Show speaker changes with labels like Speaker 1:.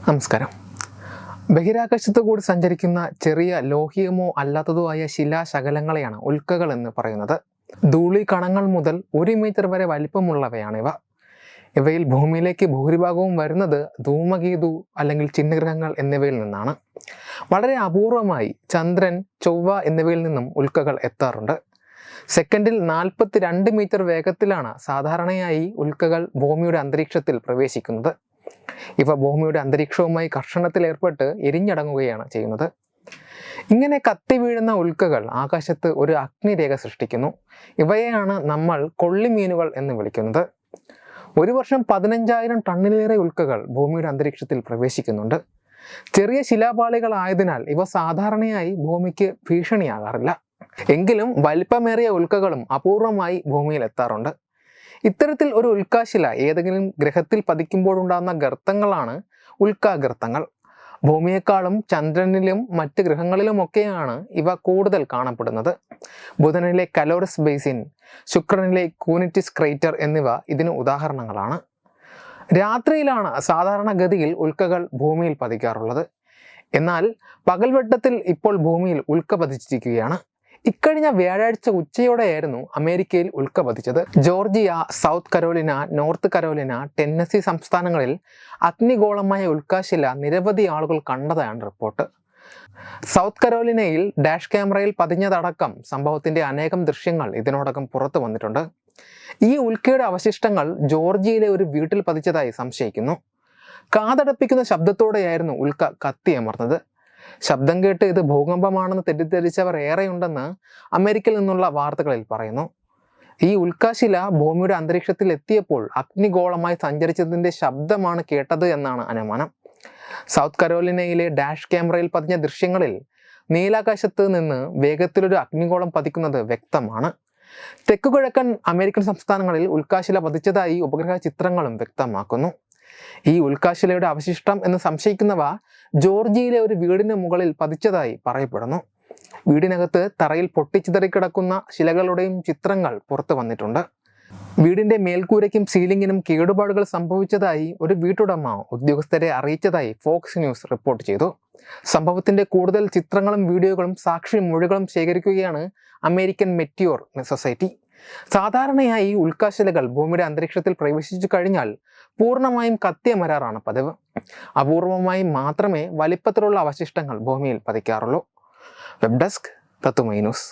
Speaker 1: നമസ്കാരം. ബഹിരാകാശത്ത് കൂടി സഞ്ചരിക്കുന്ന ചെറിയ ലോഹീയമോ അല്ലാത്തതോ ആയ ശിലാശകലങ്ങളെയാണ് ഉൽക്കകൾ എന്ന് പറയുന്നത്. ധൂളി കണങ്ങൾ മുതൽ 1 മീറ്റർ വരെ വലിപ്പമുള്ളവയാണിവ. ഇവയിൽ ഭൂമിയിലേക്ക് ഭൂരിഭാഗവും വരുന്നത് ധൂമകേതു അല്ലെങ്കിൽ ചിഹ്നഗ്രഹങ്ങൾ എന്നിവയിൽ നിന്നാണ്. വളരെ അപൂർവമായി ചന്ദ്രൻ, ചൊവ്വ എന്നിവയിൽ നിന്നും ഉൽക്കകൾ എത്താറുണ്ട്. സെക്കൻഡിൽ 42 മീറ്റർ വേഗത്തിലാണ് സാധാരണയായി ഉൽക്കകൾ ഭൂമിയുടെ അന്തരീക്ഷത്തിൽ പ്രവേശിക്കുന്നത്. ഇവ ഭൂമിയുടെ അന്തരീക്ഷവുമായി ഘർഷണത്തിൽ ഏർപ്പെട്ട് എരിഞ്ഞടങ്ങുകയാണ് ചെയ്യുന്നത്. ഇങ്ങനെ കത്തി വീഴുന്ന ഉൽക്കകൾ ആകാശത്ത് ഒരു അഗ്നിരേഖ സൃഷ്ടിക്കുന്നു. ഇവയെയാണ് നമ്മൾ കൊള്ളിമീനുകൾ എന്ന് വിളിക്കുന്നത്. ഒരു വർഷം 15,000 ടണ്ണിലേറെ ഉൽക്കകൾ ഭൂമിയുടെ അന്തരീക്ഷത്തിൽ പ്രവേശിക്കുന്നുണ്ട്. ചെറിയ ശിലാപാളികളായതിനാൽ ഇവ സാധാരണയായി ഭൂമിക്ക് ഭീഷണിയാകാറില്ല. എങ്കിലും വലിപ്പമേറിയ ഉൽക്കകളും അപൂർവമായി ഭൂമിയിൽ എത്താറുണ്ട്. ഇത്തരത്തിൽ ഒരു ഉൽക്കാശില ഏതെങ്കിലും ഗ്രഹത്തിൽ പതിക്കുമ്പോഴുണ്ടാകുന്ന ഗർത്തങ്ങളാണ് ഉൽക്കാഗർത്തങ്ങൾ. ഭൂമിയെക്കാളും ചന്ദ്രനിലും മറ്റ് ഗ്രഹങ്ങളിലുമൊക്കെയാണ് ഇവ കൂടുതൽ കാണപ്പെടുന്നത്. ബുധനിലെ കലോറസ് ബേസിൻ, ശുക്രനിലെ കൂനിറ്റിസ് ക്രേറ്റർ എന്നിവ ഇതിന് ഉദാഹരണങ്ങളാണ്. രാത്രിയിലാണ് സാധാരണഗതിയിൽ ഉൽക്കകൾ ഭൂമിയിൽ പതിക്കാറുള്ളത്. എന്നാൽ പകൽവെട്ടത്തിൽ ഇപ്പോൾ ഭൂമിയിൽ ഉൽക്ക പതിച്ചിരിക്കുകയാണ്. ഇക്കഴിഞ്ഞ വ്യാഴാഴ്ച ഉച്ചയോടെയായിരുന്നു അമേരിക്കയിൽ ഉൽക്ക പതിച്ചത്. Georgia, South Carolina, North Carolina, Tennessee സംസ്ഥാനങ്ങളിൽ അഗ്നിഗോളമായ ഉൽക്കാശില നിരവധി ആളുകൾ കണ്ടതാണ് റിപ്പോർട്ട്. സൗത്ത് കരോലിനയിൽ ഡാഷ് ക്യാമറയിൽ പതിഞ്ഞതടക്കം സംഭവത്തിന്റെ അനേകം ദൃശ്യങ്ങൾ ഇതിനോടകം പുറത്തു വന്നിട്ടുണ്ട്. ഈ ഉൽക്കയുടെ അവശിഷ്ടങ്ങൾ ജോർജിയയിലെ ഒരു വീട്ടിൽ പതിച്ചതായി സംശയിക്കുന്നു. കാതടപ്പിക്കുന്ന ശബ്ദത്തോടെയായിരുന്നു ഉൽക്ക കത്തിയമർന്നത്. ശബ്ദം കേട്ട് ഇത് ഭൂകമ്പമാണെന്ന് തെറ്റിദ്ധരിച്ചവർ ഏറെയുണ്ടെന്ന് അമേരിക്കയിൽ നിന്നുള്ള വാർത്തകളിൽ പറയുന്നു. ഈ ഉൽക്കാശില ഭൂമിയുടെ അന്തരീക്ഷത്തിൽ എത്തിയപ്പോൾ അഗ്നിഗോളമായി സഞ്ചരിച്ചതിന്റെ ശബ്ദമാണ് കേട്ടത് എന്നാണ് അനുമാനം. സൗത്ത് കരോലിനയിലെ ഡാഷ് ക്യാമറയിൽ പതിഞ്ഞ ദൃശ്യങ്ങളിൽ നീലാകാശത്ത് നിന്ന് വേഗത്തിലൊരു അഗ്നിഗോളം പതിക്കുന്നത് വ്യക്തമാണ്. തെക്കുകിഴക്കൻ അമേരിക്കൻ സംസ്ഥാനങ്ങളിൽ ഉൽക്കാശില പതിച്ചതായി ഉപഗ്രഹ ചിത്രങ്ങളും വ്യക്തമാക്കുന്നു. ഈ ഉൽക്കാശിലയുടെ അവശിഷ്ടം എന്ന് സംശയിക്കുന്നവ ജോർജിയയിലെ ഒരു വീടിന് മുകളിൽ പതിച്ചതായി പറയപ്പെടുന്നു. വീടിനകത്ത് തറയിൽ പൊട്ടിച്ചിതറിക്കിടക്കുന്ന ശിലകളുടെയും ചിത്രങ്ങൾ പുറത്തു വന്നിട്ടുണ്ട്. വീടിന്റെ മേൽക്കൂരയ്ക്കും സീലിംഗിനും കേടുപാടുകൾ സംഭവിച്ചതായി ഒരു വീട്ടുടമ ഉദ്യോഗസ്ഥരെ അറിയിച്ചതായി ഫോക്സ് ന്യൂസ് റിപ്പോർട്ട് ചെയ്തു. സംഭവത്തിന്റെ കൂടുതൽ ചിത്രങ്ങളും വീഡിയോകളും സാക്ഷി മൊഴികളും ശേഖരിക്കുകയാണ് അമേരിക്കൻ മെറ്റിയോർ സൊസൈറ്റി. സാധാരണയായി ഉൽക്കാശിലകൾ ഭൂമിയുടെ അന്തരീക്ഷത്തിൽ പ്രവേശിച്ചു കഴിഞ്ഞാൽ പൂർണ്ണമായും കത്തിയമരാറാണ് പതിവ്. അപൂർവമായി മാത്രമേ വലിപ്പത്തിലുള്ള അവശിഷ്ടങ്ങൾ ഭൂമിയിൽ പതിക്കാറുള്ളൂ. Web desk Thathumai news.